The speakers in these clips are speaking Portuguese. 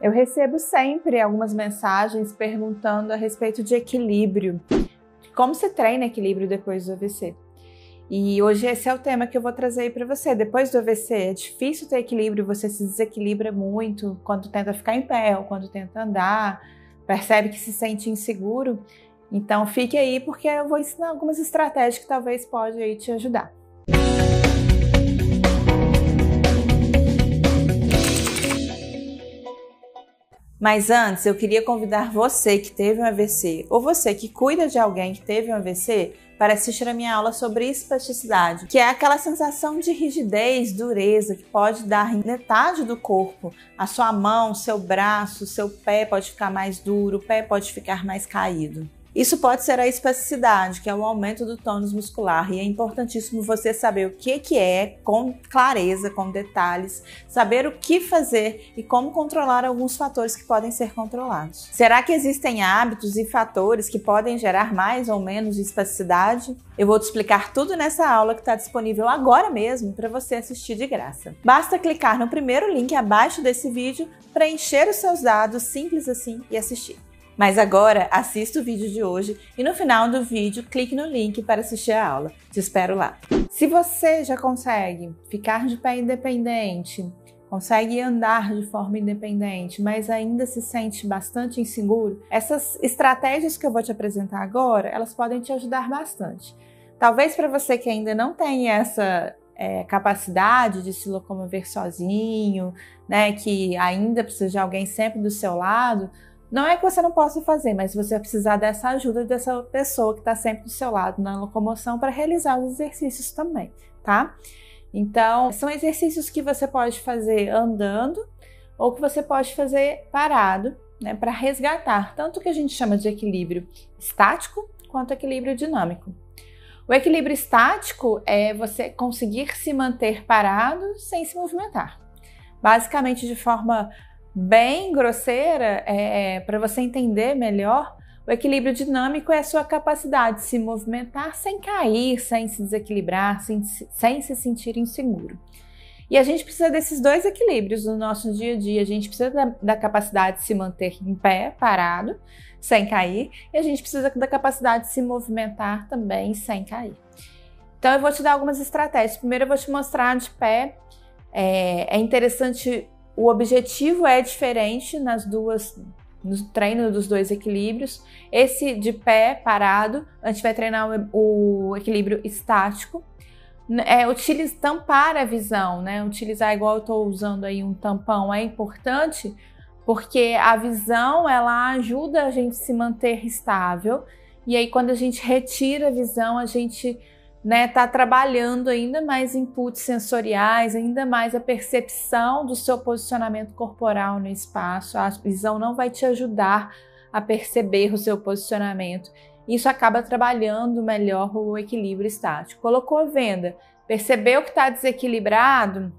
Eu recebo sempre algumas mensagens perguntando a respeito de equilíbrio, como se treina equilíbrio depois do AVC. E hoje esse é o tema que eu vou trazer aí para você. Depois do AVC é difícil ter equilíbrio, você se desequilibra muito quando tenta ficar em pé ou quando tenta andar, percebe que se sente inseguro. Então fique aí porque eu vou ensinar algumas estratégias que talvez pode aí te ajudar. Mas antes, eu queria convidar você que teve um AVC ou você que cuida de alguém que teve um AVC para assistir a minha aula sobre espasticidade, que é aquela sensação de rigidez, dureza que pode dar em metade do corpo. A sua mão, seu braço, seu pé pode ficar mais duro, o pé pode ficar mais caído. Isso pode ser a espasticidade, que é o aumento do tônus muscular, e é importantíssimo você saber o que é, com clareza, com detalhes, saber o que fazer e como controlar alguns fatores que podem ser controlados. Será que existem hábitos e fatores que podem gerar mais ou menos espasticidade? Eu vou te explicar tudo nessa aula que está disponível agora mesmo para você assistir de graça. Basta clicar no primeiro link abaixo desse vídeo, preencher os seus dados, simples assim, e assistir. Mas agora, assista o vídeo de hoje e no final do vídeo, clique no link para assistir a aula. Te espero lá. Se você já consegue ficar de pé independente, consegue andar de forma independente, mas ainda se sente bastante inseguro, essas estratégias que eu vou te apresentar agora, elas podem te ajudar bastante. Talvez para você que ainda não tem essa capacidade de se locomover sozinho, né, que ainda precisa de alguém sempre do seu lado, não é que você não possa fazer, mas você vai precisar dessa ajuda dessa pessoa que está sempre do seu lado na locomoção para realizar os exercícios também, tá? Então, são exercícios que você pode fazer andando ou que você pode fazer parado, né, para resgatar tanto o que a gente chama de equilíbrio estático quanto equilíbrio dinâmico. O equilíbrio estático é você conseguir se manter parado sem se movimentar. Basicamente, de forma bem grosseira, para você entender melhor, o equilíbrio dinâmico é a sua capacidade de se movimentar sem cair, sem se desequilibrar, sem se sentir inseguro. E a gente precisa desses dois equilíbrios no nosso dia a dia. A gente precisa da capacidade de se manter em pé, parado, sem cair, e a gente precisa da capacidade de se movimentar também sem cair. Então eu vou te dar algumas estratégias. Primeiro eu vou te mostrar de pé. É interessante. O objetivo é diferente no treino dos dois equilíbrios. Esse de pé, parado, a gente vai treinar o equilíbrio estático. Tampar a visão, né? Utilizar igual eu estou usando aí um tampão é importante, porque a visão ela ajuda a gente a se manter estável. E aí quando a gente retira a visão, a gente tá trabalhando ainda mais inputs sensoriais, ainda mais a percepção do seu posicionamento corporal no espaço. A visão não vai te ajudar a perceber o seu posicionamento. Isso acaba trabalhando melhor o equilíbrio estático. Colocou a venda, percebeu que está desequilibrado?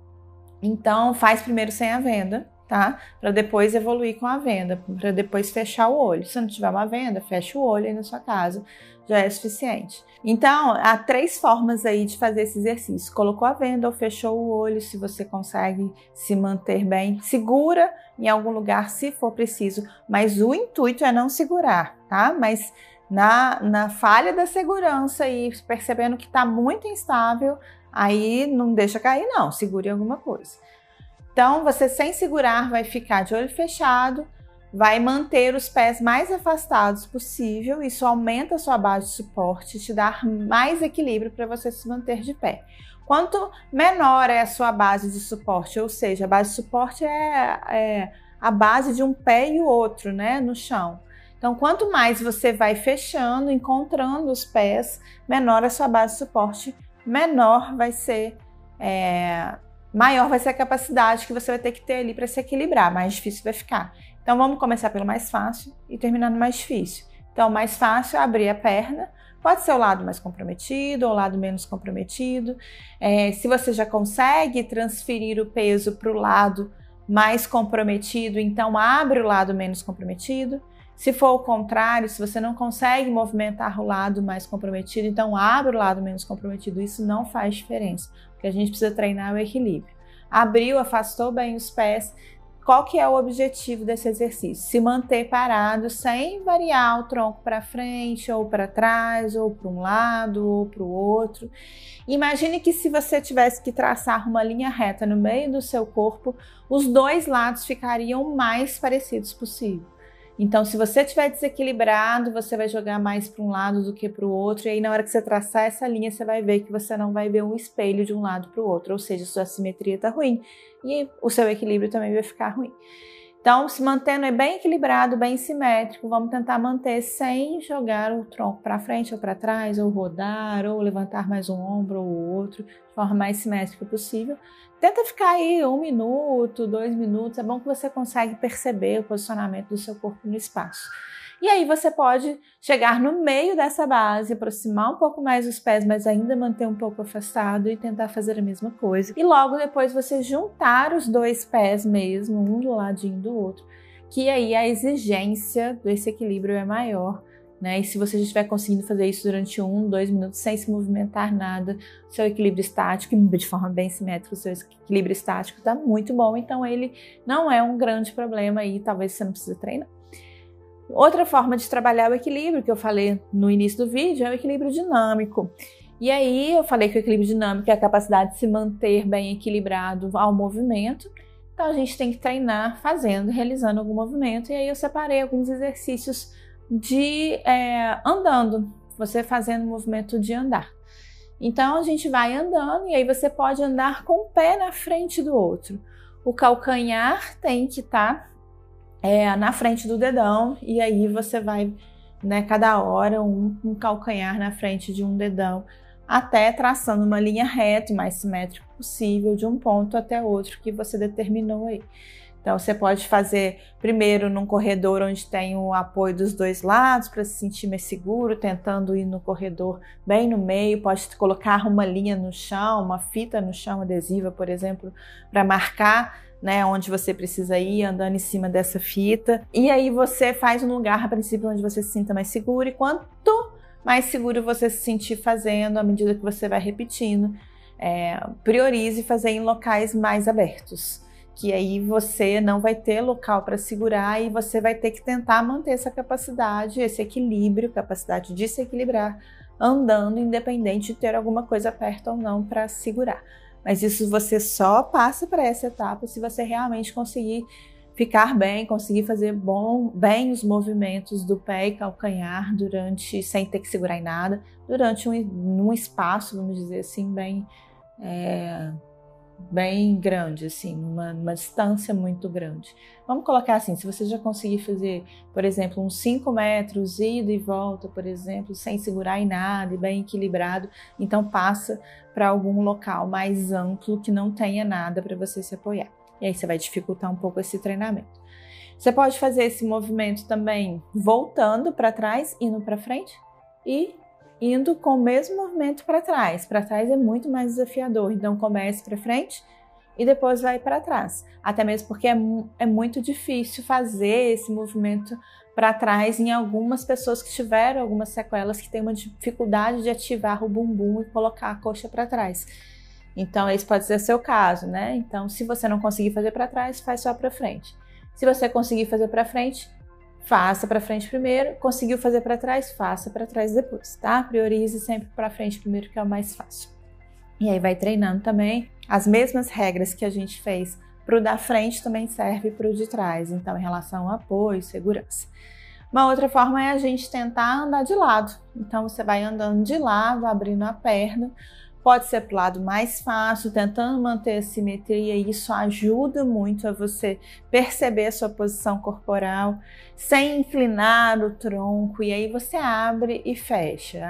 Então faz primeiro sem a venda, tá? Para depois evoluir com a venda, para depois fechar o olho. Se não tiver uma venda, fecha o olho aí na sua casa, já é suficiente. Então, há 3 formas aí de fazer esse exercício. Colocou a venda ou fechou o olho, se você consegue se manter bem. Segura em algum lugar se for preciso, mas o intuito é não segurar, tá? Mas na falha da segurança e percebendo que está muito instável, aí não deixa cair não, segure alguma coisa. Então, você sem segurar vai ficar de olho fechado, vai manter os pés mais afastados possível, isso aumenta a sua base de suporte, te dá mais equilíbrio para você se manter de pé. Quanto menor é a sua base de suporte, ou seja, a base de suporte é a base de um pé e o outro, né, no chão. Então, quanto mais você vai fechando, encontrando os pés, menor a sua base de suporte, maior vai ser a capacidade que você vai ter que ter ali para se equilibrar, mais difícil vai ficar. Então vamos começar pelo mais fácil e terminar no mais difícil. Então o mais fácil é abrir a perna, pode ser o lado mais comprometido ou o lado menos comprometido. Se você já consegue transferir o peso para o lado mais comprometido, então abre o lado menos comprometido. Se for o contrário, se você não consegue movimentar o lado mais comprometido, então abre o lado menos comprometido. Isso não faz diferença, porque a gente precisa treinar o equilíbrio. Abriu, afastou bem os pés, qual que é o objetivo desse exercício? Se manter parado sem variar o tronco para frente ou para trás, ou para um lado ou para o outro. Imagine que se você tivesse que traçar uma linha reta no meio do seu corpo, os dois lados ficariam o mais parecidos possível. Então, se você estiver desequilibrado, você vai jogar mais para um lado do que para o outro, e aí na hora que você traçar essa linha, você vai ver que você não vai ver um espelho de um lado para o outro, ou seja, sua simetria está ruim e o seu equilíbrio também vai ficar ruim. Então, se mantendo bem equilibrado, bem simétrico, vamos tentar manter sem jogar o tronco para frente ou para trás, ou rodar, ou levantar mais um ombro ou o outro, de forma mais simétrica possível. Tenta ficar aí 1 minuto, 2 minutos, é bom que você consegue perceber o posicionamento do seu corpo no espaço. E aí você pode chegar no meio dessa base, aproximar um pouco mais os pés, mas ainda manter um pouco afastado e tentar fazer a mesma coisa. E logo depois você juntar os dois pés mesmo, um do ladinho do outro, que aí a exigência desse equilíbrio é maior, né? E se você já estiver conseguindo fazer isso durante 1, 2 minutos sem se movimentar nada, seu equilíbrio estático, de forma bem simétrica, o seu equilíbrio estático está muito bom, então ele não é um grande problema e talvez você não precise treinar. Outra forma de trabalhar o equilíbrio, que eu falei no início do vídeo, é o equilíbrio dinâmico. E aí eu falei que o equilíbrio dinâmico é a capacidade de se manter bem equilibrado ao movimento. Então a gente tem que treinar fazendo, realizando algum movimento. E aí eu separei alguns exercícios de andando, você fazendo o movimento de andar. Então a gente vai andando e aí você pode andar com o pé na frente do outro. O calcanhar tem que estar na frente do dedão, e aí você vai, né, cada hora um calcanhar na frente de um dedão, até traçando uma linha reta o mais simétrica possível, de um ponto até outro que você determinou aí. Então você pode fazer primeiro num corredor onde tem o apoio dos dois lados para se sentir mais seguro, tentando ir no corredor bem no meio, pode colocar uma linha no chão, uma fita no chão adesiva, por exemplo, para marcar, né, onde você precisa ir, andando em cima dessa fita. E aí você faz um lugar, a princípio, onde você se sinta mais seguro, e quanto mais seguro você se sentir fazendo, à medida que você vai repetindo, priorize fazer em locais mais abertos, que aí você não vai ter local para segurar e você vai ter que tentar manter essa capacidade, esse equilíbrio, capacidade de se equilibrar, andando, independente de ter alguma coisa perto ou não para segurar. Mas isso você só passa para essa etapa se você realmente conseguir ficar bem, conseguir fazer bem os movimentos do pé e calcanhar sem ter que segurar em nada, durante um espaço, vamos dizer assim, bem grande, assim, uma distância muito grande. Vamos colocar assim, se você já conseguir fazer, por exemplo, uns 5 metros, ida e volta, por exemplo, sem segurar em nada e bem equilibrado, então passa para algum local mais amplo que não tenha nada para você se apoiar. E aí você vai dificultar um pouco esse treinamento. Você pode fazer esse movimento também voltando para trás, indo para frente e indo com o mesmo movimento para trás. Para trás é muito mais desafiador, então comece para frente e depois vai para trás. Até mesmo porque é muito difícil fazer esse movimento para trás em algumas pessoas que tiveram algumas sequelas, que têm uma dificuldade de ativar o bumbum e colocar a coxa para trás. Então esse pode ser o seu caso, né? Então se você não conseguir fazer para trás, faz só para frente. Se você conseguir fazer para frente, faça para frente primeiro, conseguiu fazer para trás, faça para trás depois, tá? Priorize sempre para frente primeiro, que é o mais fácil. E aí vai treinando também. As mesmas regras que a gente fez para o da frente também serve para o de trás, então em relação ao apoio e segurança. Uma outra forma é a gente tentar andar de lado. Então você vai andando de lado, abrindo a perna. Pode ser para o lado mais fácil, tentando manter a simetria, e isso ajuda muito a você perceber a sua posição corporal, sem inclinar o tronco, e aí você abre e fecha,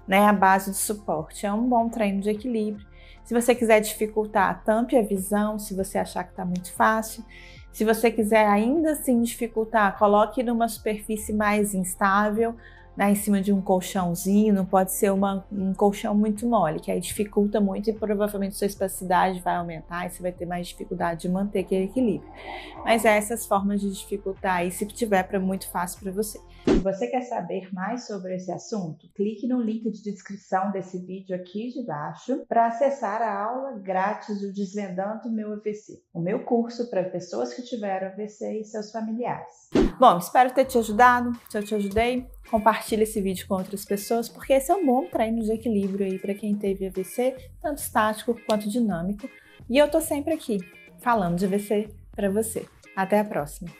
né, a base de suporte. É um bom treino de equilíbrio. Se você quiser dificultar, tampe a visão, se você achar que está muito fácil. Se você quiser ainda assim dificultar, coloque numa superfície mais instável, em cima de um colchãozinho, não pode ser um colchão muito mole, que aí dificulta muito e provavelmente sua espasticidade vai aumentar e você vai ter mais dificuldade de manter aquele equilíbrio. Mas essas formas de dificultar aí, se tiver muito fácil para você. Se você quer saber mais sobre esse assunto, clique no link de descrição desse vídeo aqui de baixo para acessar a aula grátis do Desvendando Meu AVC, o meu curso para pessoas que tiveram AVC e seus familiares. Bom, espero ter te ajudado. Se eu te ajudei, compartilhe esse vídeo com outras pessoas, porque esse é um bom treino de equilíbrio aí para quem teve AVC, tanto estático quanto dinâmico. E eu tô sempre aqui, falando de AVC para você. Até a próxima!